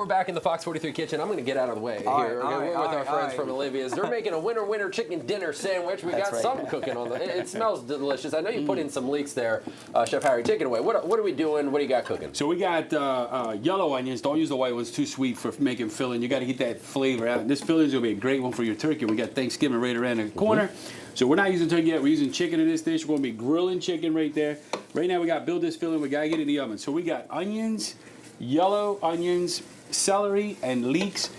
we're back in the Fox 43 kitchen. I'm going to get out of the way here. We're with our friends from Olivia's. They're making a winner chicken dinner sandwich. We got something cooking on the. It smells delicious. I know you put in some leeks there, Chef Harry. Take it away. What are we doing? What do you got cooking? So we got yellow onions. Don't use the white ones; too sweet for making filling. You got to get that flavor out. This filling is going to be a great one for your turkey. We got Thanksgiving right around the corner. So we're not using turkey yet. We're using chicken in this dish. We're going to be grilling chicken right there. Right now we got to build this filling. We got to get it in the oven. So we got onions, yellow onions, celery, and leeks.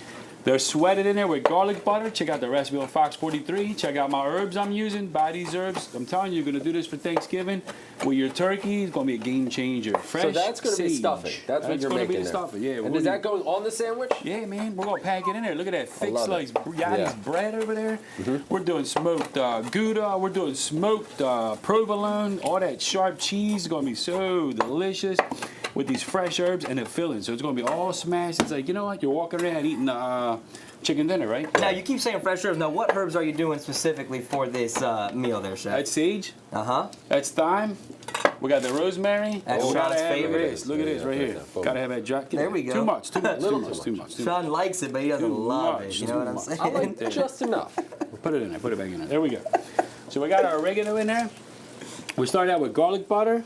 They're sweated in there with garlic butter. Check out the recipe on Fox 43. Check out my herbs I'm using. Buy these herbs. I'm telling you, you're going to do this for Thanksgiving with your turkey. It's going to be a game changer. Fresh So that's going to be stuffing. That's what you're making be the stuffing, yeah. And does that go on the sandwich? Yeah, man. We're going to pack it in there. Look at that thick slice Yadi's bread over there. We're doing smoked Gouda. We're doing smoked provolone. All that sharp cheese is going to be so delicious with these fresh herbs and the filling. So it's going to be all smashed. It's like, you know what? You're walking around eating chicken dinner, right? Now, you keep saying fresh herbs. Now, what herbs are you doing specifically for this meal there, Chef? That's sage. Uh-huh. That's thyme. We got the rosemary. That's Sean's favorite. Look at this right here. Gotta have that dry. There we go. Too much. Too much. Sean likes it, but he doesn't love it. You know what I'm saying? I like just enough. Put it in there. Put it back in there. There we go. So we got our oregano in there. We start out with garlic butter.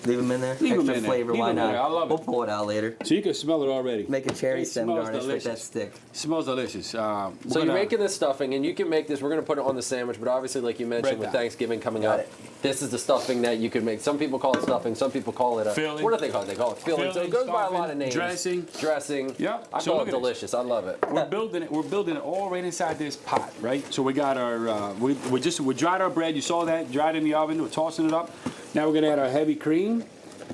Leave them in there. Leave Extra them in flavor. there. Why not? I love it. We'll pull it out later. So you can smell it already. Make a cherry It stem smells garnish delicious. with that stick. It smells delicious. So you're making this stuffing, and you can make this. We're going to put it on the sandwich, but obviously, like you mentioned, with Thanksgiving coming up, this is the stuffing that you could make. Some people call it stuffing. Some people call it filling. What do they call it? They call it filling. So it goes by a lot of names. Dressing. Yeah. I call it delicious. I love it. We're building it. We're building it all right inside this pot, right? So we got our. We dried our bread. You saw that dried in the oven. We're tossing it up. Now we're going to add our heavy cream.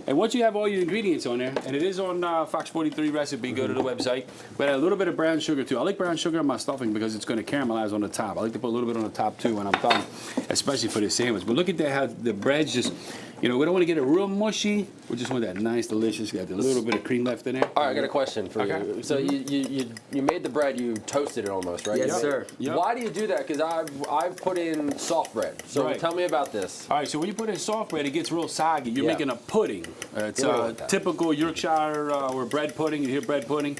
And once you have all your ingredients on there, and it is on Fox 43 recipe, go to the website. We add a little bit of brown sugar too. I like brown sugar in my stuffing because it's going to caramelize on the top. I like to put a little bit on the top too when I'm done, especially for this sandwich. But look at that, how the bread's just, you know, we don't want to get it real mushy. We just want that nice, delicious. Got a little bit of cream left in there. All right, I got a question for you. So you made the bread, you toasted it almost, right? Yes, sir. Yep. Why do you do that? Because I've put in soft bread. So tell me about this. All right, so when you put in soft bread, it gets real soggy. You're making a pudding. It's typical Yorkshire or bread pudding. You hear bread pudding.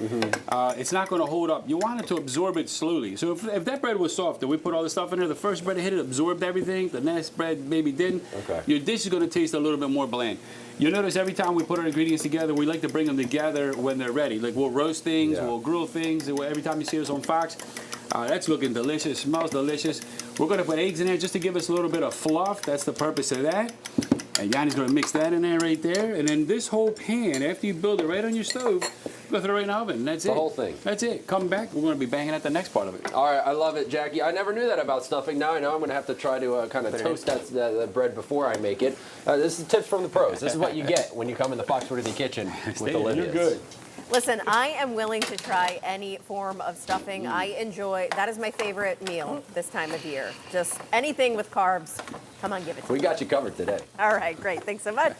It's not going to hold up. You want it to absorb it slowly. So if that bread was soft, and we put all the stuff in there, the first bread that hit it absorbed everything. The next bread maybe didn't. Okay. Your dish is going to taste a little bit more bland. You'll notice every time we put our ingredients together, we like to bring them together when they're ready. Like we'll roast things, we'll grill things. Every time you see us on Fox, that's looking delicious, smells delicious. We're going to put eggs in there just to give us a little bit of fluff. That's the purpose of that. And Yanni's going to mix that in there right there. And then this whole pan, after you build it right on your stove, go throw it right in the oven. That's it. The whole thing. That's it. Come back. We're going to be banging at the next part of it. All right. I love it, Jackie. I never knew that about stuffing. Now I know I'm going to have to try to kind of toast that bread before I make it. This is tips from the pros. This is what you get when you come in the Fox 43 kitchen with Olivia. You're good. Listen, I am willing to try any form of stuffing. I enjoy, that is my favorite meal this time of year. Just anything with carbs. Come on, give it to me. We got you covered today. All right, great. Thanks so much.